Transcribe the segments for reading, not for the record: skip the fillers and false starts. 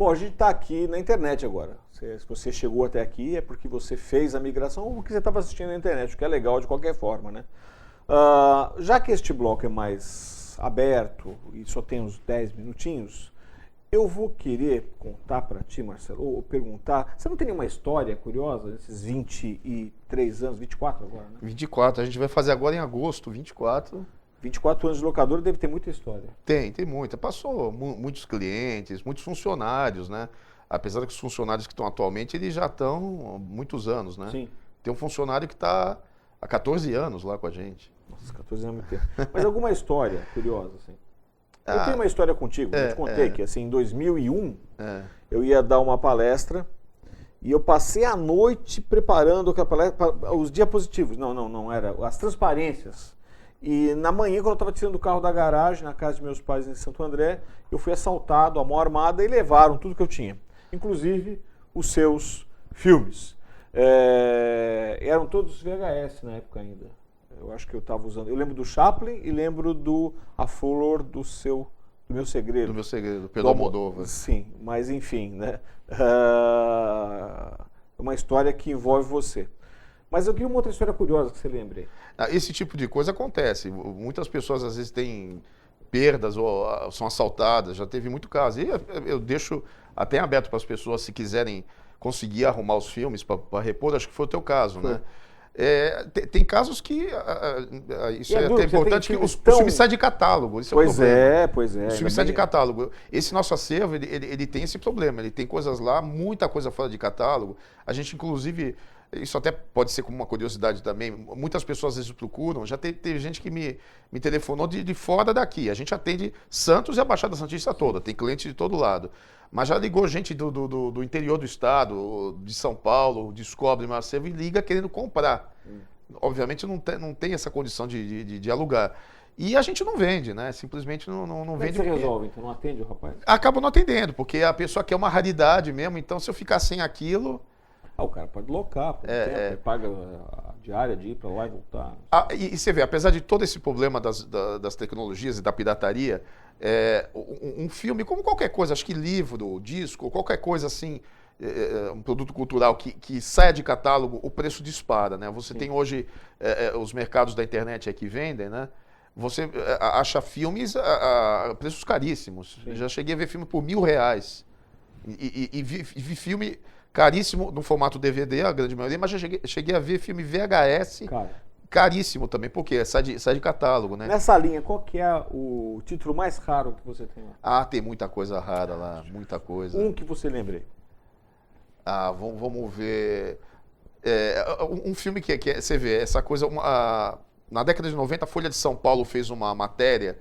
Bom, a gente está aqui na internet agora. Se você chegou até aqui é porque você fez a migração ou porque você estava assistindo na internet, o que é legal de qualquer forma, né? Já que este bloco é mais aberto e só tem uns 10 minutinhos, eu vou querer contar para ti, Marcelo, ou perguntar, você não tem nenhuma história curiosa nesses 23 anos, 24 agora, né? 24, a gente vai fazer agora em agosto, 24. 24 anos de locadora deve ter muita história. Tem muita. Passou muitos clientes, muitos funcionários, né? Apesar que os funcionários que estão atualmente, eles já estão há muitos anos, né? Sim. Tem um funcionário que está há 14 anos lá com a gente. Nossa, 14 anos é muito tempo. Mas alguma história curiosa, assim? Eu tenho uma história contigo, eu te contei que assim, em 2001, eu ia dar uma palestra e eu passei a noite preparando aquela palestra, os diapositivos, não era, as transparências. E na manhã, quando eu estava tirando o carro da garagem, na casa de meus pais em Santo André, eu fui assaltado à mão armada e levaram tudo que eu tinha, inclusive os seus filmes. Eram todos VHS na época ainda. Eu acho que eu estava usando. Eu lembro do Chaplin e lembro do A Flor do Meu Segredo. Do Meu Segredo, Pedro Almodóvar. Sim, mas enfim, né? Uma história que envolve você. Mas eu queria uma outra história curiosa que você lembre. Esse tipo de coisa acontece. Muitas pessoas às vezes têm perdas ou são assaltadas, já teve muito caso. E eu deixo até aberto para as pessoas, se quiserem conseguir arrumar os filmes para repor, acho que foi o teu caso, né? Tem casos que isso é até importante, que o filme sai de catálogo. Isso pois é, pois é. O filme sai de catálogo. Esse nosso acervo, ele tem esse problema. Ele tem coisas lá, muita coisa fora de catálogo. A gente, inclusive, isso até pode ser como uma curiosidade também, muitas pessoas às vezes procuram, já teve gente que me telefonou de fora daqui. A gente atende Santos e a Baixada Santista toda, tem cliente de todo lado. Mas já ligou gente do interior do estado, de São Paulo, descobre meu acervo e liga querendo comprar. Obviamente não tem essa condição de alugar. E a gente não vende, né? Simplesmente não vende. Como é que você resolve? Então não atende o rapaz? Acaba não atendendo, porque a pessoa quer uma raridade mesmo, então se eu ficar sem aquilo... O cara pode locar, ele paga a diária de ir para lá e voltar. E você vê, apesar de todo esse problema das tecnologias e da pirataria, um filme, como qualquer coisa, acho que livro, disco, qualquer coisa assim, um produto cultural que saia de catálogo, o preço dispara, né? Você tem hoje os mercados da internet que vendem, né? Você acha filmes a preços caríssimos. Já cheguei a ver filme por R$1.000. E vi filme caríssimo no formato DVD, a grande maioria, mas já cheguei a ver filme VHS caríssimo também, porque sai de catálogo, né? Nessa linha, qual que é o título mais raro que você tem lá? Tem muita coisa rara lá, muita coisa. Um que você lembre. Vamos ver. Um filme que você vê, essa coisa. Na década de 90, a Folha de São Paulo fez uma matéria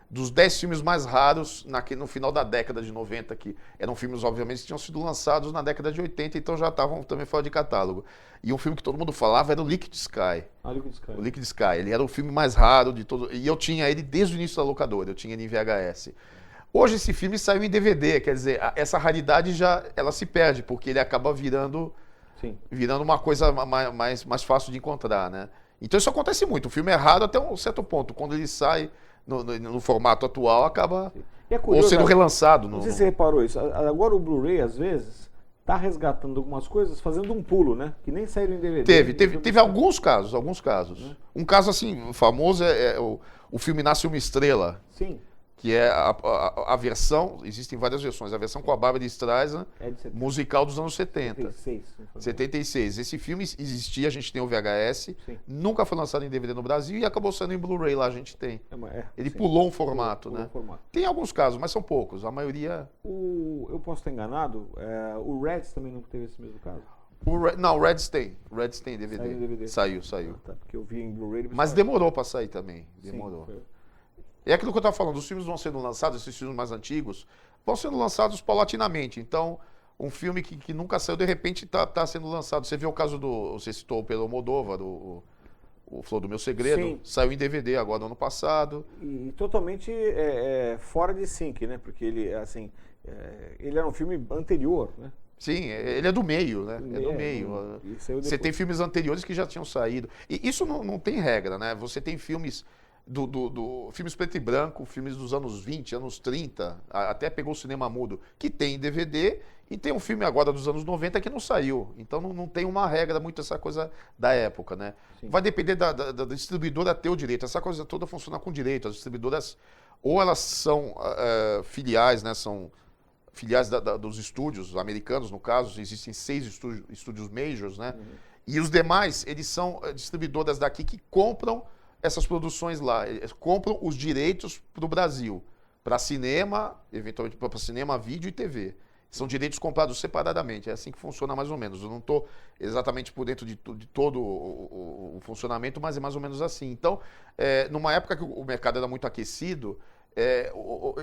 dos 10 filmes mais raros no final da década de 90, que eram filmes, obviamente, que tinham sido lançados na década de 80, então já estavam também fora de catálogo. E um filme que todo mundo falava era o Liquid Sky. Liquid Sky. O Liquid Sky. Ele era o filme mais raro de todo. E eu tinha ele desde o início da locadora, eu tinha ele em VHS. Hoje esse filme saiu em DVD, quer dizer, essa raridade ela se perde, porque ele acaba virando uma coisa mais fácil de encontrar, né? Então isso acontece muito. O filme é raro até um certo ponto. Quando ele sai no formato atual, acaba ou sendo relançado. Não sei se você reparou isso. Agora o Blu-ray, às vezes, está resgatando algumas coisas, fazendo um pulo, né? Que nem saíram em DVD. Teve alguns casos. Um caso, assim, famoso é o filme Nasce uma Estrela. Sim. Que é a versão, existem várias versões, a versão com a Barbra Streisand, musical dos anos 70. 76. Esse filme existia, a gente tem o VHS, nunca foi lançado em DVD no Brasil e acabou sendo em Blu-ray, lá a gente tem. Ele pulou um formato, né? Tem alguns casos, mas são poucos, a maioria... Eu posso estar enganado, o Reds também não teve esse mesmo caso? Não, o Reds tem DVD. Saiu em DVD. Saiu. Porque eu vi em Blu-ray. Mas demorou para sair também, demorou. Sim, É aquilo que eu estava falando, os filmes vão sendo lançados, esses filmes mais antigos, vão sendo lançados paulatinamente. Então, um filme que nunca saiu, de repente está sendo lançado. Você viu o caso você citou o Pedro Almodóvar, o Flor do Meu Segredo, saiu em DVD agora no ano passado. E totalmente fora de sync, né? Porque ele era um filme anterior, né? Sim, ele é do meio, né? É do meio. Você tem filmes anteriores que já tinham saído. E isso não tem regra, né? Você tem filmes... filmes preto e branco, filmes dos anos 20, anos 30, até pegou o cinema mudo, que tem DVD, e tem um filme agora dos anos 90 que não saiu. Então não tem uma regra muito essa coisa da época, né? Sim. Vai depender da distribuidora ter o direito. Essa coisa toda funciona com direito. As distribuidoras, ou elas são filiais, né? São filiais dos estúdios americanos, no caso, existem 6 estúdios majors, né? Uhum. E os demais, eles são distribuidoras daqui que compram essas produções lá. Eles compram os direitos para o Brasil, para cinema, eventualmente para cinema, vídeo e TV. São direitos comprados separadamente. É assim que funciona mais ou menos. Eu não estou exatamente por dentro de todo o funcionamento, mas é mais ou menos assim. Então, numa época que o mercado era muito aquecido,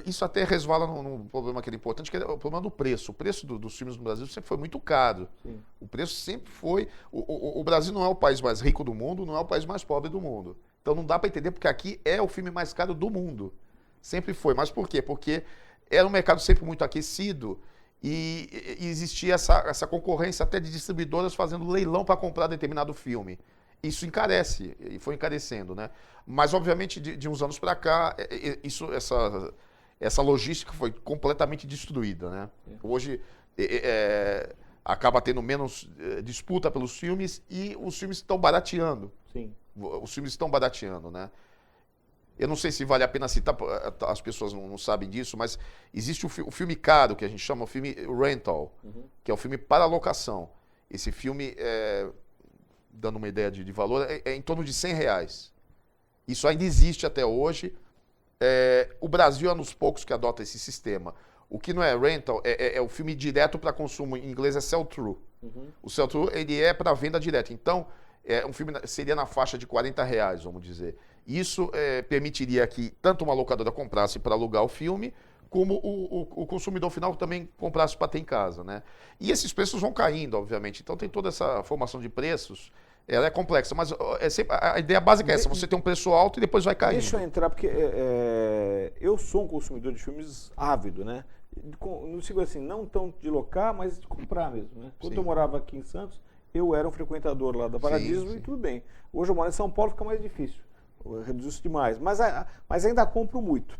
isso até resvala num problema que era importante, que é o problema do preço. O preço dos filmes no Brasil sempre foi muito caro. Sim. O preço sempre foi... O Brasil não é o país mais rico do mundo, não é o país mais pobre do mundo. Então não dá para entender porque aqui é o filme mais caro do mundo. Sempre foi. Mas por quê? Porque era um mercado sempre muito aquecido e existia essa concorrência até de distribuidoras fazendo leilão para comprar determinado filme. Isso encarece, e foi encarecendo, né? Mas, obviamente, de uns anos para cá, essa logística foi completamente destruída, né? Hoje, acaba tendo menos disputa pelos filmes e os filmes estão barateando. Sim. Os filmes estão barateando, né? Eu não sei se vale a pena citar, as pessoas não sabem disso, mas existe o filme caro, que a gente chama o filme rental, que é o filme para locação. Esse filme, dando uma ideia de valor, é em torno de R$100. Isso ainda existe até hoje. O Brasil é um dos poucos que adota esse sistema. O que não é rental é o filme direto para consumo, em inglês é sell-through. O sell-through ele é para venda direta. Então, um filme seria na faixa de R$40, vamos dizer. Isso permitiria que tanto uma locadora comprasse para alugar o filme, como o consumidor final também comprasse para ter em casa, né? E esses preços vão caindo, obviamente. Então tem toda essa formação de preços, ela é complexa, mas a ideia básica é essa, você tem um preço alto e depois vai caindo. Deixa eu entrar, porque eu sou um consumidor de filmes ávido, né? Não sigo assim, não tão de locar, mas de comprar mesmo, né? Quando eu morava aqui em Santos, eu era um frequentador lá da Paradiso e tudo bem. Hoje eu moro em São Paulo, fica mais difícil. Reduziu-se demais, mas ainda compro muito.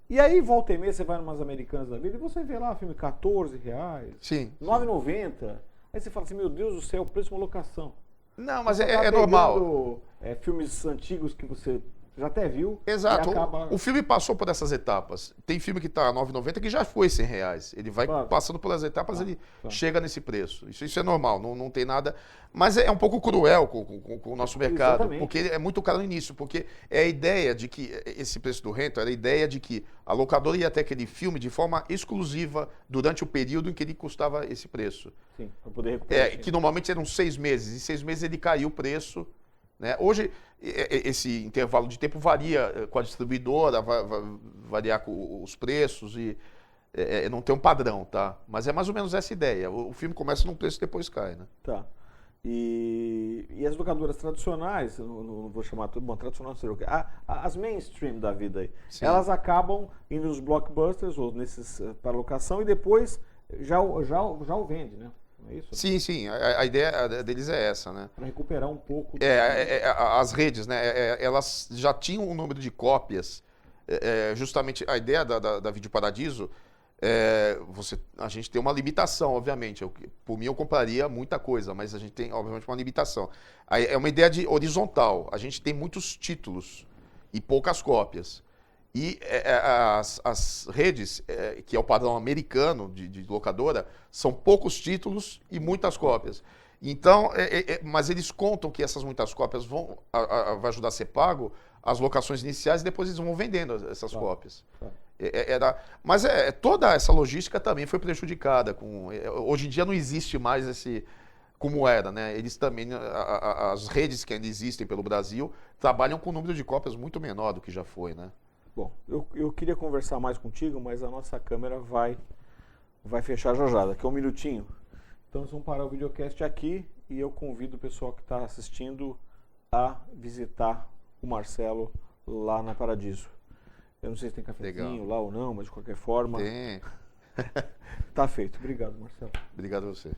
E aí, volta e meia, você vai numas Americanas da vida e você vê lá o filme R$14, R$9,90. Aí você fala assim, meu Deus do céu, o preço de uma locação. Não, mas é normal. Filmes antigos que você já até viu. Exato. O filme passou por essas etapas. Tem filme que está a R$9,90 que já foi R$100. Ele vai passando pelas etapas, ele chega nesse preço. Isso é normal, não tem nada. Mas é um pouco cruel com o nosso mercado. Exatamente. Porque é muito caro no início. Porque é a ideia de que, esse preço do rental, era a ideia de que a locadora ia ter aquele filme de forma exclusiva durante o período em que ele custava esse preço. Sim, para poder recuperar. Que normalmente eram 6 meses. Em 6 meses ele caiu o preço. Né? Hoje, esse intervalo de tempo varia com a distribuidora, vai variar com os preços e não tem um padrão, tá? Mas é mais ou menos essa ideia. O filme começa num preço e depois cai, né? Tá. E as locadoras tradicionais, não vou chamar tudo, bom, tradicional não sei o quê, as mainstream da vida aí, sim, elas acabam indo nos blockbusters ou nesses para locação e depois já o vende, né? É isso? Sim. A ideia deles é essa, né? Para recuperar um pouco. As redes, né? Elas já tinham um número de cópias. Justamente a ideia da Vídeo Paradiso, a gente tem uma limitação, obviamente. Por mim, eu compraria muita coisa, mas a gente tem, obviamente, uma limitação. É uma ideia de horizontal. A gente tem muitos títulos e poucas cópias. E as redes, que é o padrão americano de locadora, são poucos títulos e muitas cópias. Então, mas eles contam que essas muitas cópias vai ajudar a ser pago as locações iniciais e depois eles vão vendendo essas cópias. Mas toda essa logística também foi prejudicada. Hoje em dia não existe mais esse... como era, né? Eles também, as redes que ainda existem pelo Brasil, trabalham com um número de cópias muito menor do que já foi, né? Bom, eu queria conversar mais contigo, mas a nossa câmera vai fechar já, daqui a um minutinho. Então nós vamos parar o videocast aqui e eu convido o pessoal que está assistindo a visitar o Marcelo lá na Paradiso. Eu não sei se tem cafezinho lá ou não, mas de qualquer forma... Tem. Tá feito. Obrigado, Marcelo. Obrigado a você.